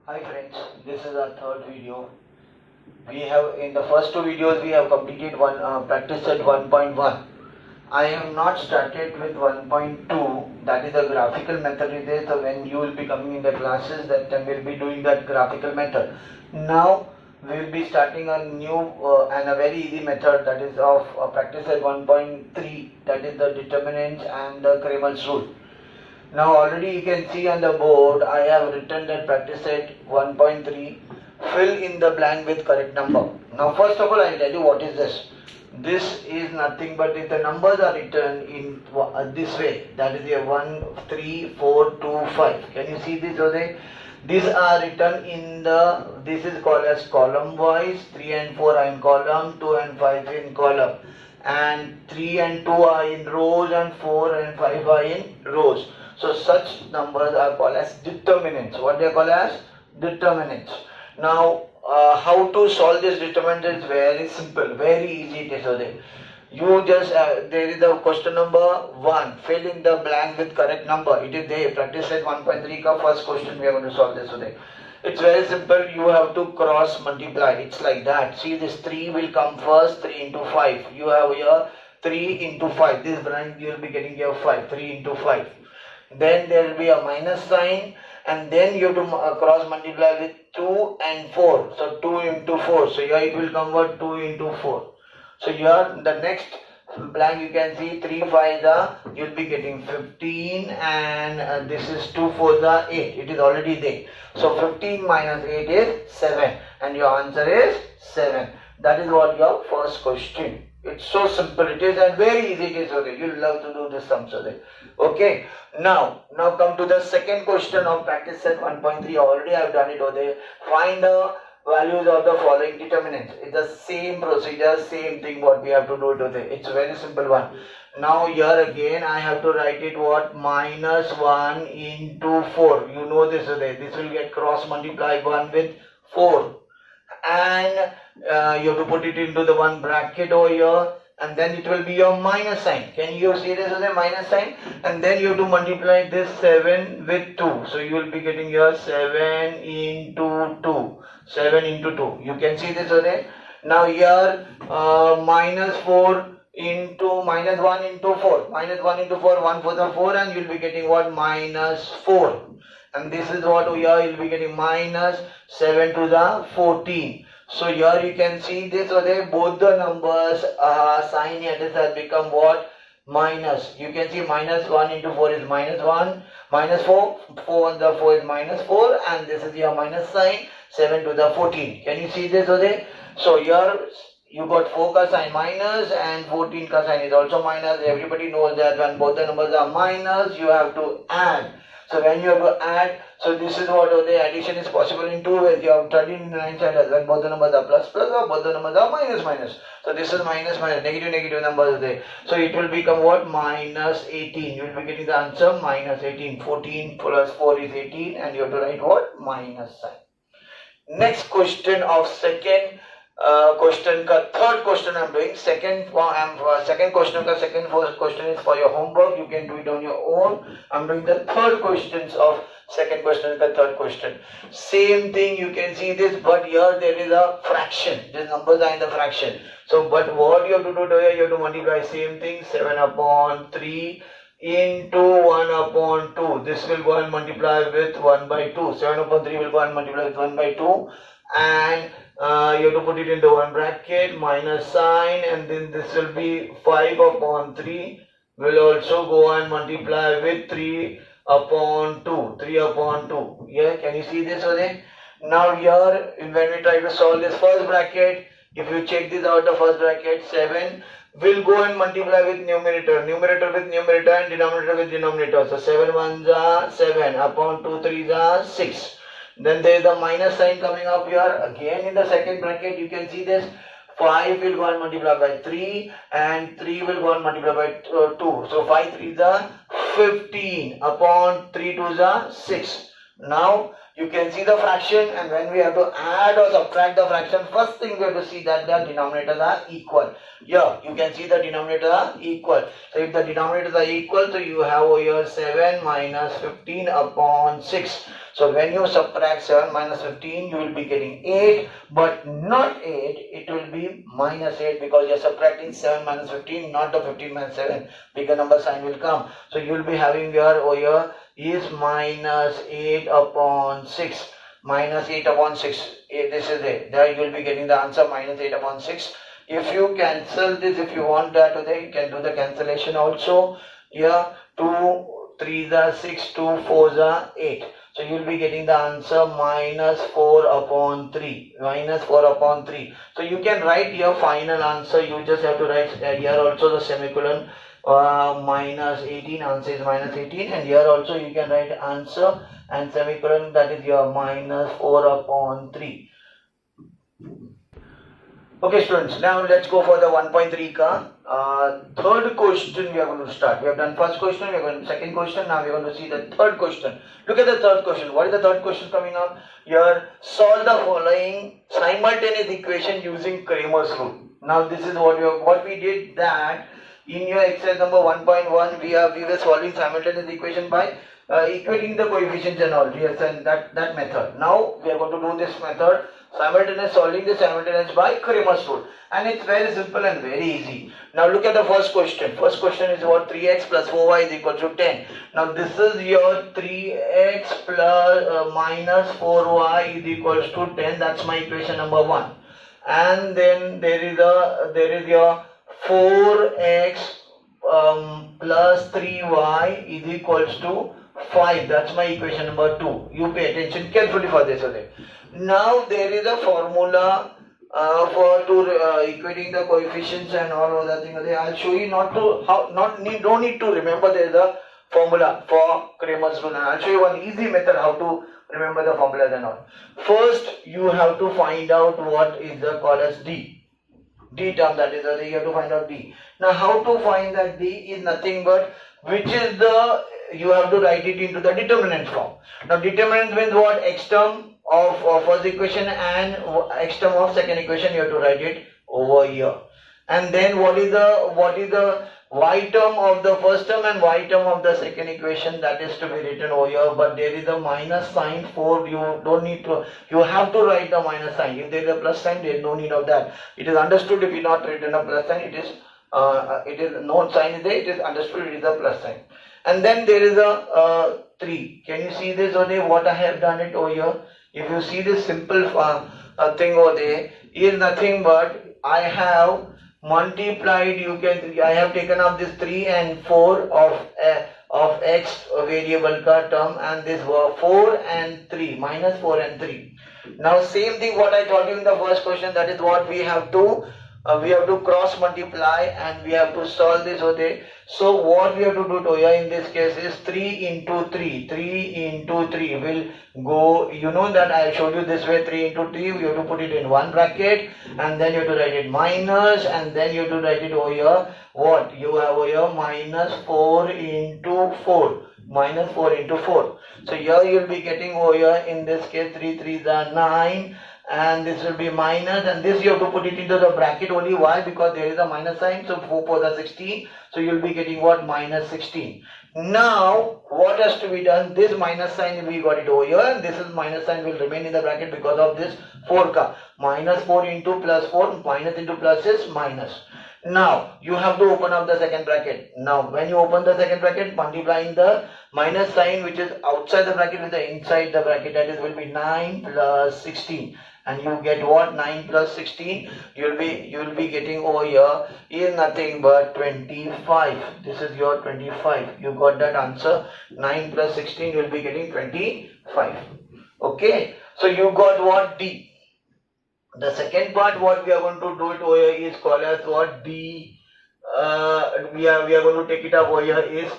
Hi friends, this is our third video. We have in the first two videos we have completed one practice set 1.1. I have not started with 1.2. That is a graphical method is there. So when you will be coming in the classes, that time we will be doing that graphical method. Now we will be starting a new and a very easy method, that is of practice set 1.3. That is the determinants and the Cramer's rule. Now already you can see on the board I have written that practice set 1.3. Fill in the blank with correct number. Now first of all I will tell you what is this. This is nothing but if the numbers are written in this way, that is a 1, 3, 4, 2, 5. Can you see this over there? These are written in the, this is called as column wise. 3 and 4 are in column, 2 and 5 in column, and 3 and 2 are in rows, and 4 and 5 are in rows. So such numbers are called as determinants. What they are called as? Determinants. Now how to solve this determinant is very simple, very easy it is. So you just there is the question number 1. Fill in the blank with correct number. It is there. Practice set 1.3 ka first question we are going to solve this today. It's very simple. You have to cross multiply. It's like that. See, this 3 will come first. 3 into 5. You have here 3 into 5. This blank you will be getting here 5. 3 into 5. Then there will be a minus sign, and then you have to cross multiply with 2 and 4. So 2 into 4. So here it will convert 2 into 4. So here the next blank you can see 3 5 you will be getting 15, and this is 2 4 8. It is already there. So 15 minus 8 is 7, and your answer is 7. That is what your first question. It's so simple it is, and very easy it is. Okay, you'll love to do this sums. Okay, now come to the second question of practice set 1.3. Already I have done it over there. Find the values of the following determinants. It's the same procedure, same thing what we have to do today. It's a very simple one. Now here again I have to write it what? Minus 1 into 4. You know this today. This will get cross multiply 1 with 4. And you have to put it into the one bracket over here, and then it will be your minus sign. Can you see this as a minus sign? And then you have to multiply this 7 with 2. So you will be getting your 7 into 2. 7 into 2. You can see this over there. Now here minus 4 into minus 1 into 4. Minus 1 into 4, 1 4 the 4, and you will be getting what? Minus 4. And this is what we are, you will be getting minus 7 to the 14. So here you can see this over there, both the numbers sign here, this has become what? Minus. You can see minus 1 into 4 is minus 1, minus 4, 4 on the 4 is minus 4, and this is your minus sign, 7 to the 14. Can you see this over there? So here you got 4 ka sign minus, and 14 ka sign is also minus. Everybody knows that when both the numbers are minus, you have to add. So when you have to add, so this is what the addition is possible in two ways. You have 13 in the right side as when both the numbers are plus plus, or both the numbers are minus minus. So this is minus minus, negative numbers there. So it will become what? Minus 18. You will be getting the answer minus 18. 14 plus 4 is 18, and you have to write what? Minus sign. Next question of second question ka third question I'm doing. Second question ka second question is for your homework. You can do it on your own. I'm doing the third questions of second question ka third question. Same thing, you can see this, but here there is a fraction. These numbers are in the fraction. So but what you have to do here, you have to multiply same thing, 7 upon 3 into 1 upon 2. This will go and multiply with 1 by 2. 7 upon 3 will go and multiply with 1 by 2, and you have to put it into one bracket, minus sign, and then this will be 5 upon 3 will also go and multiply with 3 upon 2. 3 upon 2. Yeah, can you see this over there? Now here when we try to solve this first bracket, if you check this out, the first bracket 7 will go and multiply with numerator with numerator, and denominator with denominator. So 7 1s are 7 upon 2 3s are 6. Then there is the minus sign coming up here. Again in the second bracket you can see this 5 will go and multiply by 3, and 3 will go and multiply by 2. So 5 3s are 15 upon 3 2s are 6. Now you can see the fraction, and when we have to add or subtract the fraction, first thing we have to see that the denominators are equal. Here you can see the denominators are equal. So if the denominators are equal, so you have over here 7 minus 15 upon 6. So when you subtract 7 minus 15, you will be getting 8, but not 8, it will be minus 8, because you are subtracting 7 minus 15, not the 15 minus 7. Bigger number sign will come. So you will be having your over here is minus 8 upon 6. Minus 8 upon 6. This is it. There you will be getting the answer minus 8 upon 6. If you cancel this, if you want that today, you can do the cancellation also. Here 2 3s are 6, 2 4s are 8. So you will be getting the answer minus 4 upon 3. Minus 4 upon 3. So you can write your final answer. You just have to write here also the semicolon. Minus 18, answer is minus 18, and here also you can write answer and semicolon, that is your minus 4 upon 3. Okay students, now let's go for the 1.3 ka third question we are going to start. We have done first question, we are going to second question, now we are going to see the third question. Look at the third question. What is the third question coming up? Here, solve the following simultaneous equation using Cramer's rule. Now this is what we did, that in your exercise number 1.1 we were solving simultaneous equation by equating the coefficients and all. We have done that method. Now we are going to do this method, solving the simultaneous by Cramer's rule, and it's very simple and very easy. Now look at the first question. First question is what? 3x plus 4y is equal to 10. Now this is your 3x plus minus 4y is equals to 10. That's my equation number 1. And then there is your 4x plus 3y is equals to 5. That's my equation number 2. You pay attention carefully for this. Okay. Now there is a formula for equating the coefficients and all other things. I'll show you don't need to remember. There is a formula for Cramer's rule, and I'll show you one easy method how to remember the formulas and all. First, you have to find out what is called as D term, that is you have to find out D. Now how to find that D is nothing but which is you have to write it into the determinant form. Now determinant means what? X term of first equation and x term of second equation, you have to write it over here. And then what is the y term of the first term and y term of the second equation, that is to be written over here. But there is a minus sign for, you have to write the minus sign. If there is a plus sign, there is no need of that. It is understood if you not written a plus sign, it is no sign is there, it is understood it is a plus sign. And then there is a 3. Can you see this over there? What I have done it over here? If you see this simple thing over there, is nothing but I have multiplied. I have taken up this 3 and 4 of x variable ka term, and this were 4 and 3, minus 4 and 3. Now same thing what I told you in the first question, that is what we have to cross multiply and we have to solve this over there. So what we have to do here in this case is 3 into 3. 3 into 3 will go, you know that I showed you this way, 3 into 3, we have to put it in one bracket, and then you have to write it minus, and then you have to write it over here. What you have over here? Minus 4 into 4. Minus 4 into 4. So here you will be getting over here in this case 3 3s are 9. And this will be minus, and this you have to put it into the bracket only. Why? Because there is a minus sign. So 4 4s are 16. So you will be getting what? Minus 16. Now what has to be done? This minus sign we got it over here, and this is minus sign will remain in the bracket because of this 4 ka. Minus 4 into plus 4. Minus into plus is minus. Now you have to open up the second bracket. Now when you open the second bracket, multiplying the minus sign which is outside the bracket with the inside the bracket, that is will be 9 plus 16. And you get what? 9 plus 16. You will be getting over here is nothing but 25. This is your 25. You got that answer. 9 plus 16, you will be getting 25. Okay. So you got what? D. The second part what we are going to do it over here is called as what? D. We are going to take it up over here is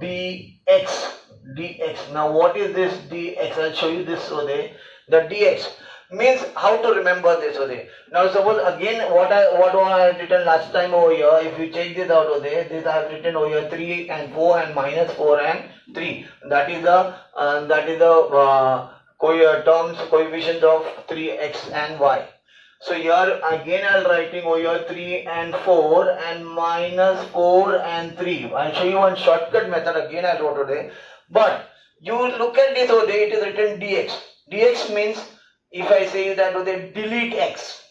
dx. Dx. Now what is this dx? I'll show you this over there. The dx means how to remember this over there. Now suppose again what I have written last time over here, if you check this out over there, this I have written over here 3 and 4 and minus 4 and 3. That is the coefficients of 3x and y. So here again I am writing over here 3 and 4 and minus 4 and 3. I'll show you one shortcut method again I wrote today. But You look at this over there, it is written dx. Dx means if I say that over there, delete x.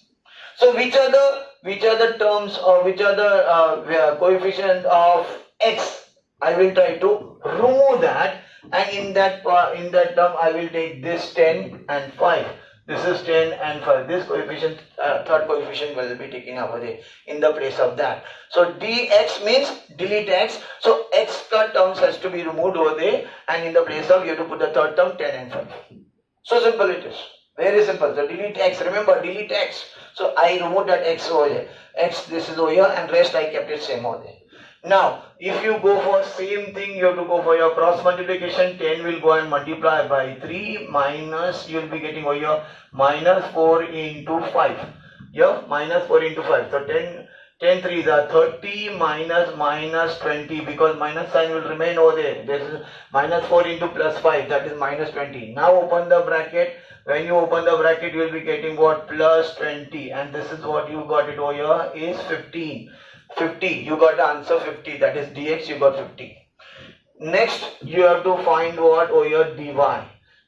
So which are the terms or which are the coefficient of x? I will try to remove that, and in that term I will take this 10 and 5. This is 10 and 5. This coefficient, third coefficient will be taken over there in the place of that. So dx means delete x. So x terms has to be removed over there, and in the place of you have to put the third term 10 and 5. So simple it is. Very simple. So delete x. Remember, delete x. So I removed that x over here. X, this is over here, and rest I kept it same over there. Now, if you go for same thing, you have to go for your cross multiplication. 10 will go and multiply by 3 minus, you will be getting over here minus 4 into 5. Yeah, minus 4 into 5. So 10 3s are 30 minus 20, because minus sign will remain over there. This is minus 4 into plus 5, that is minus 20. Now open the bracket. When you open the bracket, you will be getting what? Plus 20. And this is what you got it over here is 15. 50. You got the answer 50. That is dx, you got 50. Next, you have to find what over here? Dy.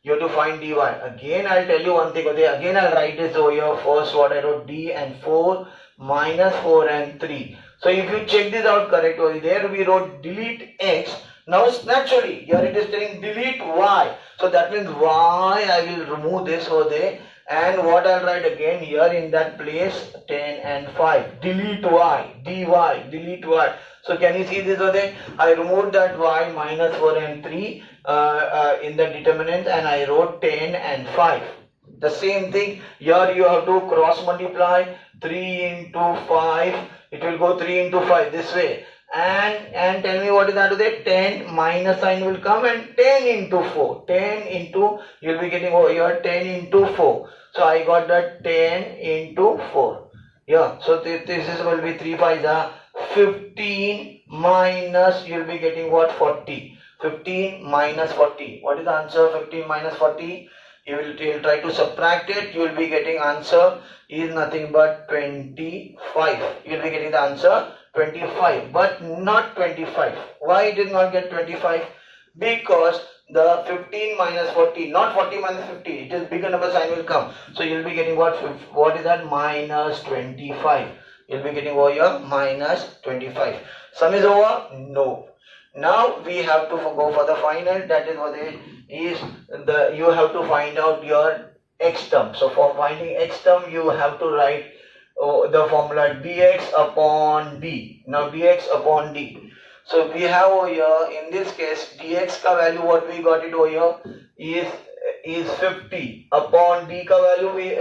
You have to find dy. Again, I'll tell you one thing over there. Again, I'll write this over here. First, what I wrote, d and 4 minus 4 and 3. So if you check this out correct over there, we wrote delete x. Now naturally, here it is telling delete y. So that means y, I will remove this over there. And what I'll write again here in that place, 10 and 5. Delete y, dy, delete y. So can you see this over there? I removed that y minus 4 and 3 in the determinant, and I wrote 10 and 5. The same thing, here you have to cross multiply 3 into 5. It will go 3 into 5 this way. And tell me what is that today? 10 minus sign will come, and 10 into 4. 10 into, you will be getting over here 10 into 4. So I got that 10 into 4. Yeah, so this is will be 3 5s are 15 minus, you will be getting what? 40. 15 minus 40. What is the answer? 15 minus 40. You will try to subtract it. You will be getting answer is nothing but 25. You will be getting the answer 25, but not 25. Why it did not get 25? Because the 15 minus 40, not 40 minus 50, it is bigger number sign will come. So you will be getting what is that? Minus 25. You will be getting over here minus 25. Sum is over? No. Now we have to go for the final. That is what it is. You have to find out your x term. So for finding x term, you have to write the formula dx upon d. Now dx upon d. So we have over here in this case dx ka value, what we got it over here is 50 upon d ka value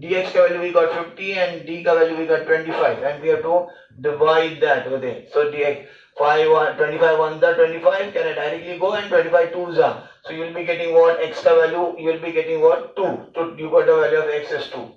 dx ka value we got 50 and d ka value we got 25, and we have to divide that over there. So dx 25 ones are 25, can I directly go, and 25 twos are. So you will be getting what? X ka value, you will be getting what? 2. So you got the value of x is 2.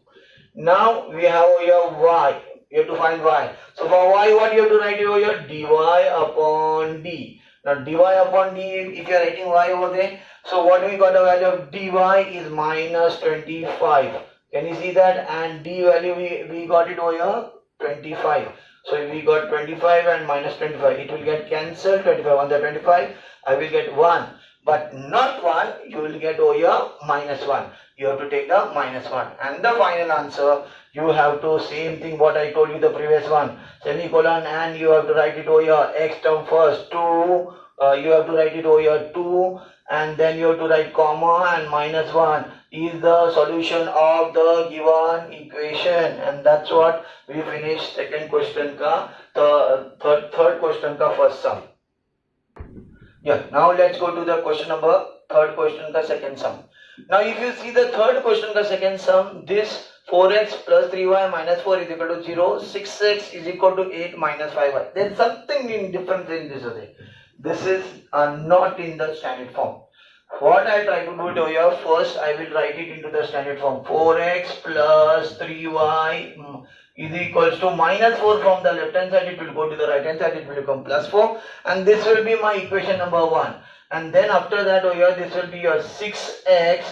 Now we have over here y. You have to find y. So for y, what you have to write over here? Dy upon d. Now dy upon d, if you are writing y over there, so what we got the value of dy is minus 25. Can you see that? And d value we got it over here 25. So we got 25 and minus 25. It will get cancelled. 25 on the 25. I will get 1. But not 1. You will get over here minus 1. You have to take the minus 1. And the final answer, you have to same thing what I told you the previous one. Semicolon, and you have to write it over here. X term first 2. You have to write it over here 2. And then you have to write comma and minus 1 is the solution of the given equation. And that's what we finished second question ka, the third question ka first sum. Yeah, now let's go to the question number third question ka second sum. Now if you see the third question ka second sum, this 4x plus 3y minus 4 is equal to 0, 6x is equal to 8 minus 5y. There is something different in this. This is not in the standard form. What I try to do it over here, first I will write it into the standard form. 4x plus 3y is equals to minus 4 from the left hand side, it will go to the right hand side, it will become plus 4, and this will be my equation number 1. And then after that over here, this will be your 6x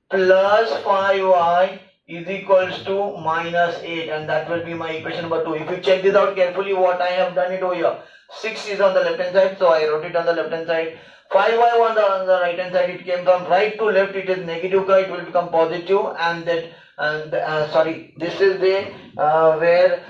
plus 5y is equals to minus 8, and that will be my equation number 2. If you check this out carefully, what I have done it over here, 6 is on the left hand side, so I wrote it on the left hand side. 5y on the right hand side, it came from right to left, it is negative, it will become positive, and that sorry, this is the where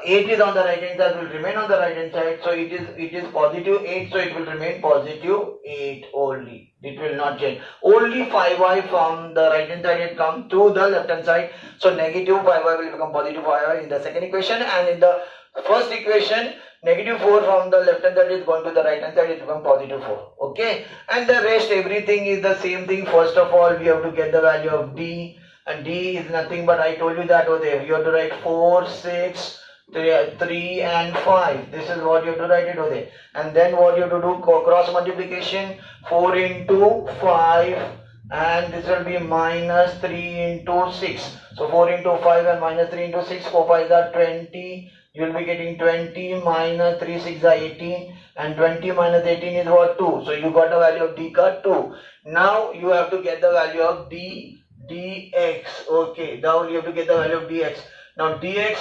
8 is on the right hand side, will remain on the right hand side, so it is positive 8, so it will remain positive 8 only, it will not change. Only 5y from the right hand side had come to the left hand side, so negative 5y will become positive 5y in the second equation, and in the first equation negative 4 from the left hand side is going to the right hand side, it becomes positive 4. Okay, and the rest everything is the same thing. First of all, we have to get the value of d, and d is nothing but, I told you that over there, you have to write 4, 6, 3 and 5. This is what you have to write it over there. And then what you have to do, cross multiplication, 4 into 5, and this will be minus 3 into 6. So 4 into 5 and minus 3 into 6, 4 5 are 20. You will be getting 20 minus 3 6 are 18, and 20 minus 18 is what, 2. So you got the value of d ka 2. Now you have to get the value of dx. Okay, now you have to get the value of dx. Now dx,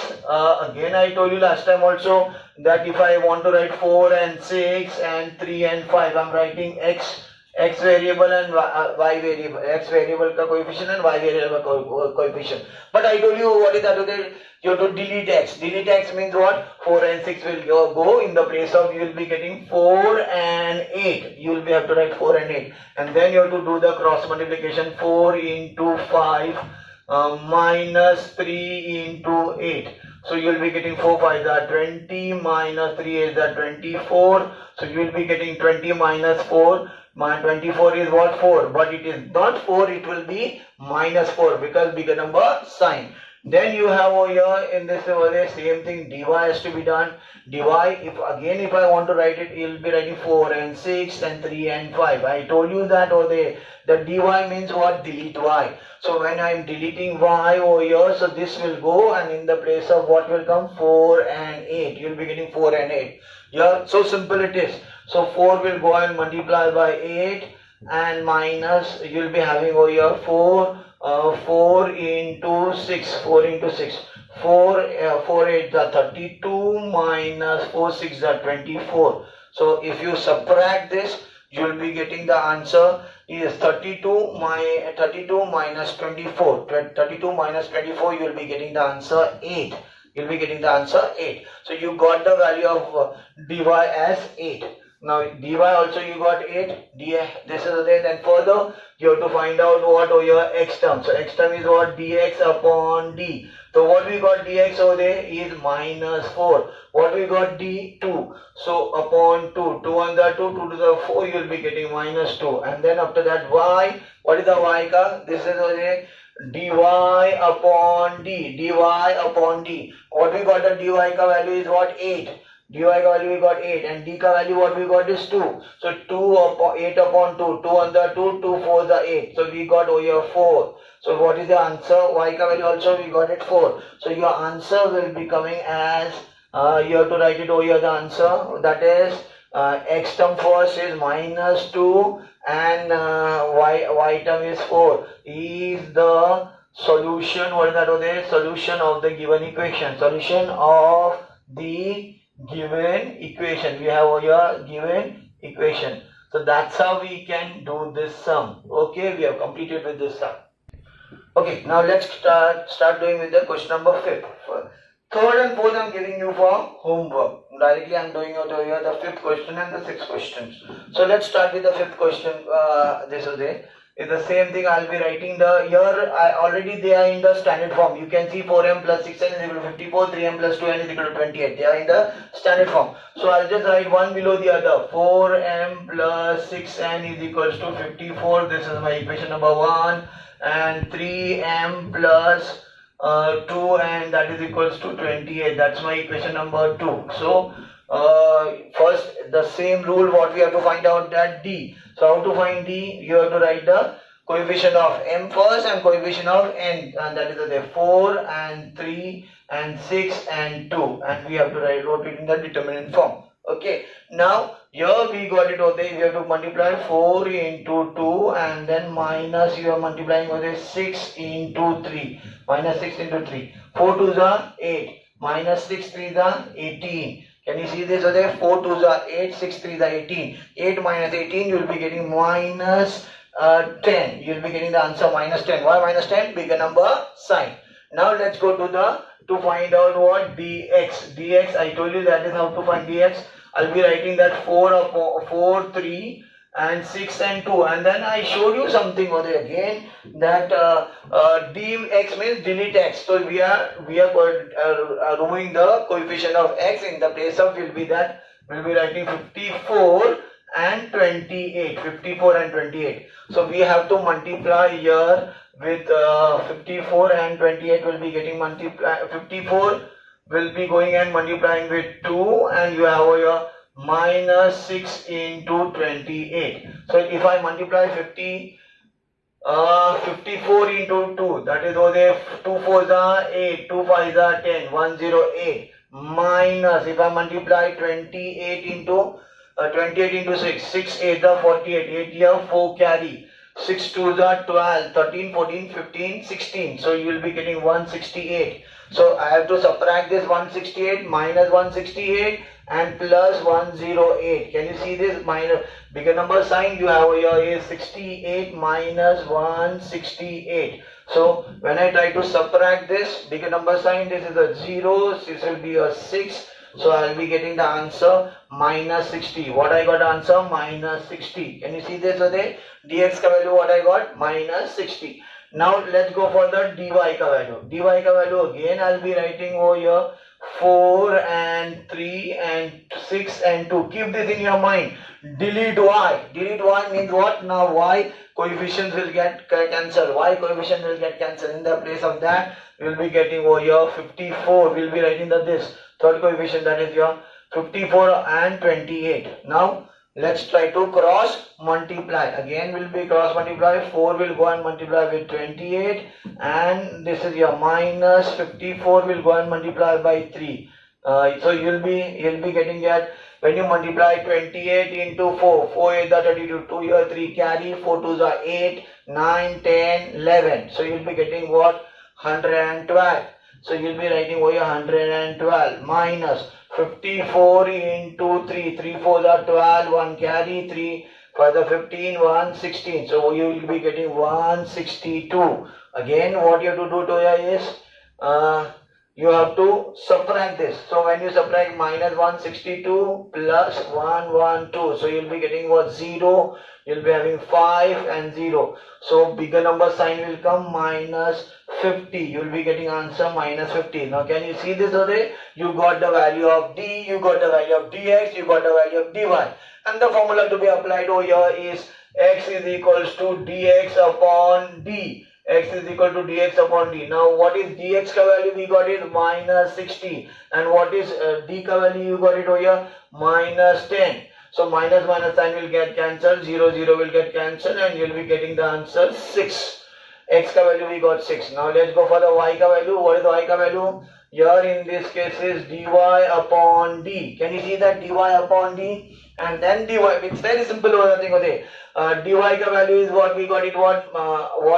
again I told you last time also that if I want to write 4 and 6 and 3 and 5, I'm writing x variable and y variable, x variable ka coefficient and y variable ka coefficient. But I told you what is that? Okay, you have to delete x. Delete x means what? 4 and 6 will go in the place of, you will be getting 4 and 8. You will have to write 4 and 8, and then you have to do the cross multiplication, 4 into 5 minus 3 into 8. So you will be getting 4 5 are 20 minus 3 is 24. So you will be getting 20 minus 4. My 24 is what? 4, but it is not 4, it will be minus 4 because bigger number sign. Then you have over here in this over there, same thing, dy has to be done. Dy, if I want to write it, you will be writing 4 and 6 and 3 and 5. I told you that over there, the dy means what? Delete y. So when I am deleting y over here, so this will go, and in the place of what will come? 4 and 8. You will be getting 4 and 8. Yeah, so simple it is. So 4 will go and multiply by 8, and minus, you will be having over here 4 into 6, 4 into 6, 4 8 are 32 minus 4 6 are 24. So if you subtract this, you will be getting the answer is 32 minus 24. 32 minus 24, you will be getting the answer 8. You will be getting the answer 8. So you got the value of dy as 8. Now dy also you got 8, this is there. Then further you have to find out what over your x term. So x term is what? Dx upon d. So what we got dx over there is minus 4. What we got d2. So upon 2, 2 on the 2, 2 to the 4, you will be getting minus 2. And then after that y, what is the y ka? This is over there, dy upon d, dy upon d. What we got the dy ka value is what? 8. dy ka value we got 8, and d ka value what we got is 2. So 2 upon 8 upon 2, 2 on the 2, 2 4s are 8. So we got over here 4. So what is the answer? Y ka value also we got it 4. So your answer will be coming as, you have to write it over here, the answer, that is x term first is minus 2 and y term is 4 is the solution. What is that over there? Solution of the given equation. Solution of the given equation. We have over here given equation. So that's how we can do this sum. Okay, we have completed with this sum. Okay, now let's start doing with the question number 5. Third and fourth I am giving you for homework. Directly I am doing over here the 5th question and the 6th questions. So let's start with the 5th question. This is there. It's the same thing. I'll be writing the here. Already they are in the standard form. You can see 4m plus 6n is equal to 54, 3m plus 2n is equal to 28. They are in the standard form. So I'll just write one below the other. 4m plus 6n is equals to 54. This is my equation number 1. And 3m plus 2, and that is equals to 28. That's my equation number 2. So first the same rule what we have to find out, that d. So how to find d? You have to write the coefficient of m first and coefficient of n, and that is the 4 and 3 and 6 and 2, and we have to write it in the determinant form. Okay, now here we got it over there. You have to multiply 4 into 2 and then minus, you are multiplying over there 6 into 3, minus 6 into 3, 4 2s are 8, minus 6 3s are 18. Can you see this? So there 4 2s are 8, 6 3s are 18. 8 minus 18, you will be getting minus 10. You will be getting the answer minus 10. Why minus 10? Bigger number sign. Now let's go to find out what dx. Dx, I told you that is how to find dx. I'll be writing that 4, 3 and 6 and 2, and then I showed you something over there again that dx means delete x. So we are removing the coefficient of x. In the place of will be writing 54 and 28. 54 and 28. So we have to multiply here with 54 and 28 will be getting multiply. 54 will be going and multiplying with 2, and you have your minus 6 into 28. So if I multiply 54 into 2, that is over there 2 4s are 8, 2 5s are 10, 108, minus if I multiply 28 into 6, 6 8 are 48, 8 here 4 carry, 6 2s are 12, 13, 14, 15, 16. So you will be getting 168. So I have to subtract this 168 minus 168 and plus 108. Can you see this? Minus bigger number sign you have here is 68 minus 168. So when I try to subtract this bigger number sign, this is a 0, this will be a 6. So I will be getting the answer minus 60. What I got answer? Minus 60. Can you see this over there? Dx ka value what I got? Minus 60. Now let's go for the dy ka value. Dy ka value again I will be writing over here 4 and 3 and 6 and 2. Keep this in your mind. Delete y. Delete y means what? Now y coefficients will get cancelled. Y coefficient will get cancelled. In the place of that, we will be getting over here 54. We will be writing this third coefficient, that is your 54 and 28. Now let's try to cross multiply. Again will be cross multiply. 4 will go and multiply with 28, and this is your minus 54 will go and multiply by 3. So you'll be getting that when you multiply 28 into 4, 4 8 are 32, 2 here 3 carry, 4 2s are 8, 9, 10, 11. So you'll be getting what? 112. So you'll be writing over here 112 minus 54 into 3, 3 4s are 12, 1 carry, 3 for the 15, 1 16. So you will be getting 162. Again what you have to do to here is you have to subtract this. So when you subtract minus 162 plus 112, so you'll be getting what? 0. You'll be having 5 and 0. So bigger number sign will come minus 50. You'll be getting answer minus 50. Now can you see this over there? You got the value of d, you got the value of dx, you got the value of dy. And the formula to be applied over here is x is equals to dx upon d. X is equal to dx upon d. Now what is dx ka value? We got it minus 60. And what is d ka value? You got it over here minus 10. So minus minus sign will get cancelled, 0 0 will get cancelled, and you will be getting the answer 6. X ka value we got 6. Now let's go for the y ka value. What is the y ka value? Here in this case is dy upon d. Can you see that? Dy upon d, and then dy. It's very simple thing over there. Dy ka value is what we got it what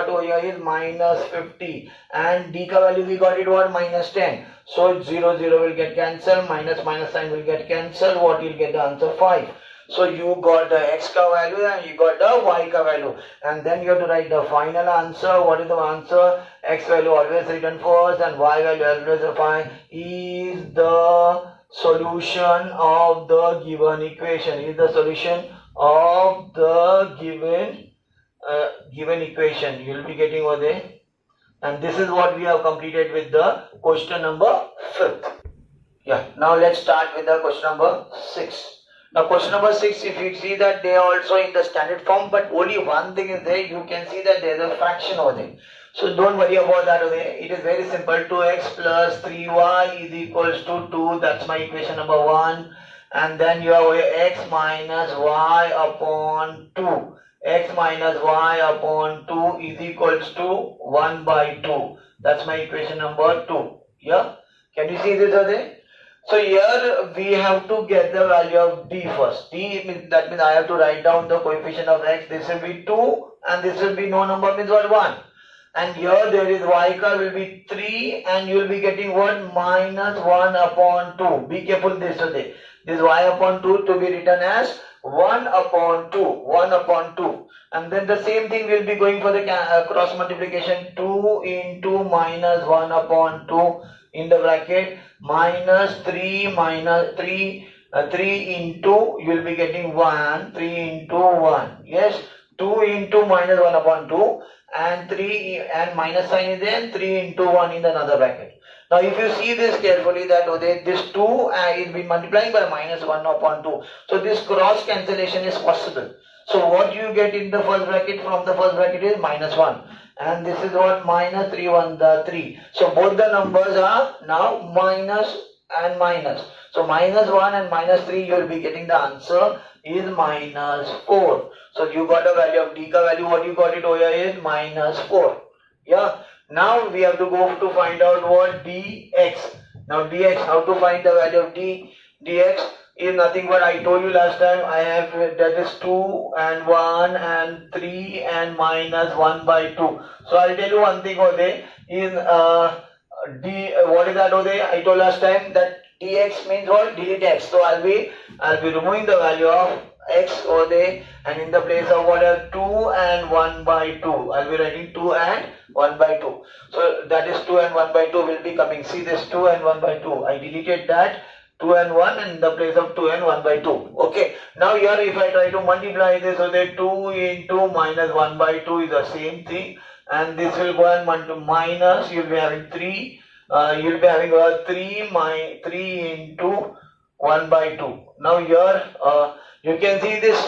over here is minus 50, and d ka value we got it what? Minus 10. So 0 0 will get cancelled, minus minus sign will get cancelled. What you'll get the answer 5. So you got the x ka value and you got the y ka value, and then you have to write the final answer. What is the answer? X value always written first and y value always defined is the solution of the given equation. Is the solution of the given equation. You will be getting over there, and this is what we have completed with the question number 5th. Yeah. Now let's start with the question number 6. Now question number 6, if you see that they are also in the standard form, but only one thing is there. You can see that there is a fraction over there. So don't worry about that over there. It is very simple. 2x plus 3y is equals to 2. That's my equation number 1. And then you have x minus y upon 2. X minus y upon 2 is equals to 1 by 2. That's my equation number 2. Yeah. Can you see this over there? So here we have to get the value of d first. D means, that means I have to write down the coefficient of x. This will be 2 and this will be no number means what? 1. and here there is y car will be 3, and you will be getting what? Minus 1 upon 2. Be careful this today. This y upon 2 to be written as 1 upon 2. 1 upon 2. And then the same thing will be going for the cross multiplication. 2 into minus 1 upon 2 in the bracket minus 3 minus 3 3 into, you will be getting 1, 3 into 1. Yes, 2 into minus 1 upon 2, and 3 and minus sign is there, and 3 into 1 in another bracket. Now if you see this carefully, that this 2 is been multiplying by minus 1 upon 2. So this cross cancellation is possible. So what you get in the first bracket from the first bracket is minus 1. And this is what? Minus 3 1 the 3. So both the numbers are now minus and minus. So minus 1 and minus 3, you will be getting the answer is minus 4. So you got a value of d ka value, what you got it over here is minus 4. Yeah. Now we have to go to find out what dx. Now dx, how to find the value of dx is nothing but I told you last time. I have that is 2 and 1 and 3 and minus 1 by 2. So I'll tell you one thing over there is what is that over there? I told last time that dx means what? Delete x. So I'll be removing the value of x over there, and in the place of what are 2 and 1 by 2, I'll be writing 2 and 1 by 2. So that is 2 and 1 by 2 will be coming. See this 2 and 1 by 2. I deleted that 2 and 1 and in the place of 2 and 1 by 2. Okay. Now here if I try to multiply this, so that 2 into minus 1 by 2 is the same thing, and this will go and minus, you'll be having 3. You'll be having 3 into 1 by 2. Now here you can see this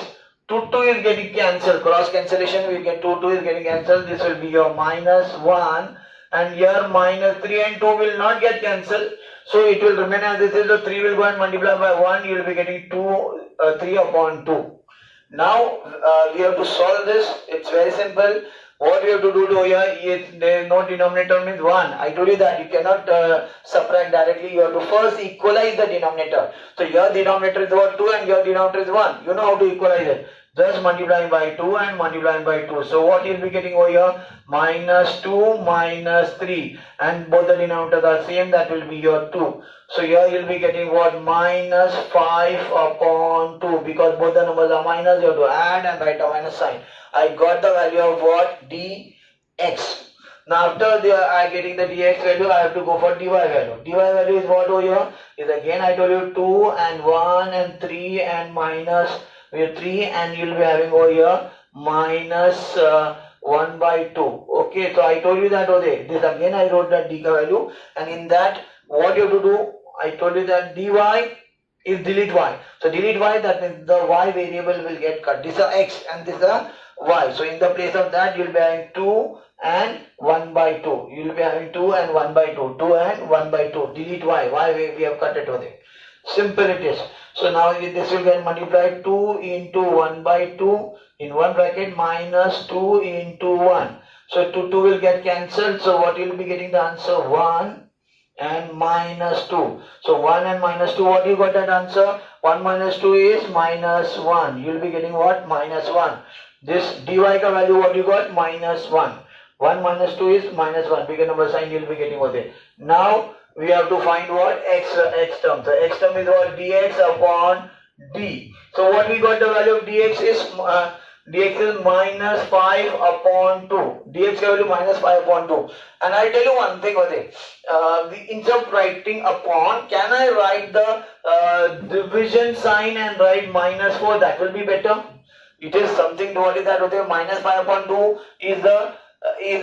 2 is getting cancelled. Cross cancellation we get 2 is getting cancelled. This will be your minus 1, and here minus 3 and 2 will not get cancelled. So it will remain as this is. The 3 will go and multiply by 1. You will be getting 3 upon 2. Now we have to solve this. It's very simple. What we have to do here is there is no denominator means 1. I told you that you cannot subtract directly. You have to first equalize the denominator. So your denominator is what? 2 and your denominator is 1. You know how to equalize it. Just multiplying by 2 and multiplying by 2. So what you will be getting over here? Minus 2 minus 3. And both the denominators are same. That will be your 2. So here you will be getting what? Minus 5 upon 2. Because both the numbers are minus, you have to add and write a minus sign. I got the value of what? dx. Now after I getting the dx value, I have to go for dy value. Dy value is what over here? Is again I told you 2 and 1 and 3 and minus 3, and you will be having over here minus 1 by 2. Okay, so I told you that over there. This again I wrote that d value, and in that what you have to do? I told you that dy is delete y. So delete y, that means the y variable will get cut. This is x and this is y. So in the place of that you will be having 2 and 1 by 2. You will be having 2 and 1 by 2. 2 and 1 by 2. Delete y. Y we have cut it over there. Simple it is. So now this will get multiplied 2 into 1 by 2 in one bracket minus 2 into 1. So 2 will get cancelled. So what you will be getting the answer? 1 and minus 2. So 1 and minus 2, what you got that answer? 1 minus 2 is minus 1. You will be getting what? Minus 1. This dy ka value what you got? Minus 1. 1 minus 2 is minus 1. Bigger number sign you will be getting over there. Now we have to find what? X term. So x term is what? Dx upon d. So what we got the value of dx is minus 5 upon 2. Dx value minus 5 upon 2. And I'll tell you one thing over there. Instead of writing upon, can I write the division sign and write minus 4? That will be better. It is something, what is that over there? Minus 5 upon 2 is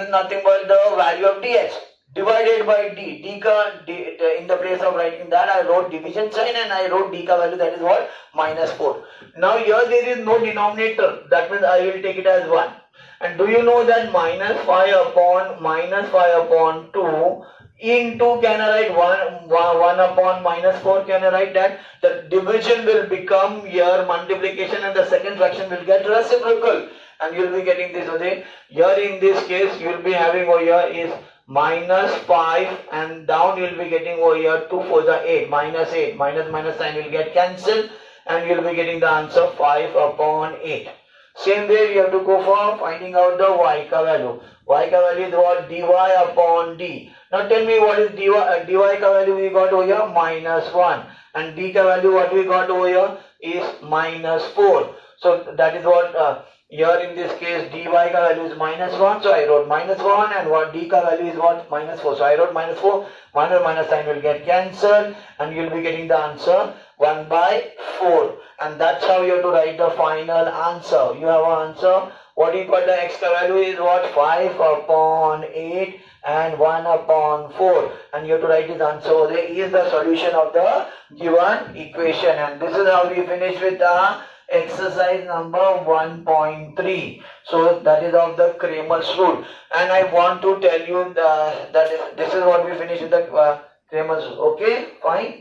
nothing but the value of dx divided by d. In the place of writing that, I wrote division sign and I wrote d ka value, that is what? Minus 4. Now here there is no denominator. That means I will take it as 1. And do you know that minus 5 upon 2 into, can I write 1 upon minus 4? Can I write that? The division will become your multiplication and the second fraction will get reciprocal. And you will be getting this over there. Here in this case you will be having over here is minus 5 and down you will be getting over here 2 for the 8. Minus 8. Minus sign will get cancelled and you will be getting the answer 5 upon 8. Same way we have to go for finding out the y ka value. Y ka value is what? Dy upon d. Now tell me what is dy ka value we got over here? -1. And d ka value what we got over here is -4. So that is what here in this case dy ka value is -1. So I wrote -1, and what d ka value is what? -4. So I wrote -4. Minus sign will get cancelled, and you will be getting the answer 1/4. And that's how you have to write the final answer. You have an answer. What you got the x ka value is what? 5/8 and 1/4. And you have to write this answer over there is the solution of the given equation. And this is how we finish with the exercise number 1.3. So that is of the Kramer's rule. And I want to tell you that this is what we finish with the Kramer's rule. Okay, fine.